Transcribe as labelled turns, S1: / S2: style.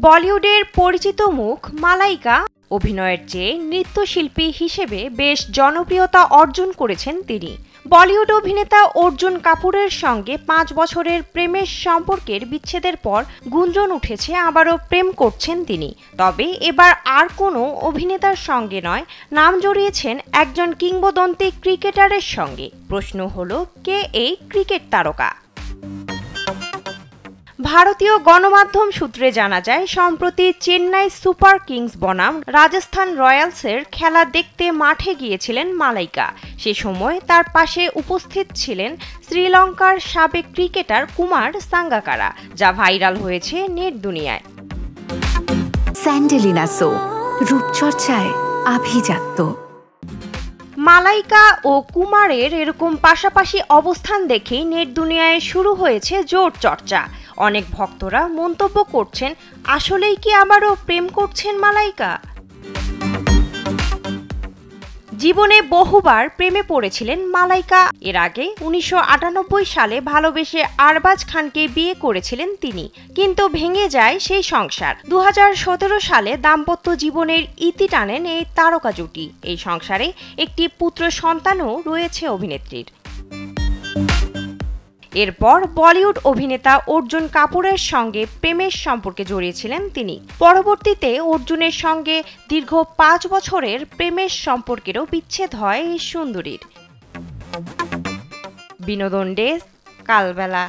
S1: বলিউডের পরিচিত মুখ মালাইকা অভিনয়ের চেয়ে নৃত্যশিল্পী হিসেবে বেশ জনপ্রিয়তা অর্জন করেছেন তিনি। বলিউড অভিনেতা অর্জুন কাপুরের সঙ্গে 5 বছরের প্রেমের সম্পর্কের বিচ্ছেদের পর গুঞ্জন উঠেছে আবারও প্রেম করছেন তিনি। তবে এবার আর কোনো অভিনেতার সঙ্গে নয়, নাম জড়িয়েছেন একজন কিংবদন্তি ক্রিকেটারের সঙ্গে। প্রশ্ন হলো, কে এই ক্রিকেট তারকা? ভারতীয় গণমাধ্যম সূত্রে জানা যায়, সম্প্রতি চেন্নাই সুপার কিংস বনাম রাজস্থান রয়্যালসের খেলা দেখতে মাঠে গিয়েছিলেন মালাইকা। সে সময় তার পাশে উপস্থিত ছিলেন শ্রীলঙ্কার সাবেক ক্রিকেটার কুমার সাঙ্গাকারা, যা ভাইরাল হয়েছে নেট দুনিয়ায়।
S2: স্যান্ডেলিনা সো, রূপচর্চায় আভিজাত্য।
S1: মালাইকা ও কুমারের এরকম পাশাপাশি অবস্থান দেখেই নেট দুনিয়ায় শুরু হয়েছে জোর চর্চা। অনেক ভক্তরা মন্তব্য করছেন, আসলেই কি আবারও প্রেম করছেন মালাইকা? জীবনে বহুবার প্রেমে পড়েছিলেন মালাইকা। এর আগে 1998 সালে ভালোবেসে আরবাজ খানকে বিয়ে করেছিলেন তিনি, কিন্তু ভেঙে যায় সেই সংসার। 2017 সালে দাম্পত্য জীবনের ইতি টানেন এই তারকা জুটি। এই সংসারে একটি পুত্র সন্তানও রয়েছে অভিনেত্রীর। এরপর বলিউড অভিনেতা অর্জুন কাপুরের সঙ্গে প্রেমের সম্পর্কে জড়িয়েছিলেন তিনি। পরবর্তীতে অর্জুনের সঙ্গে দীর্ঘ 5 বছরের প্রেমের সম্পর্কেরও বিচ্ছেদ হয় এই সুন্দরীর। বিনোদন ডেস্ক, কালবেলা।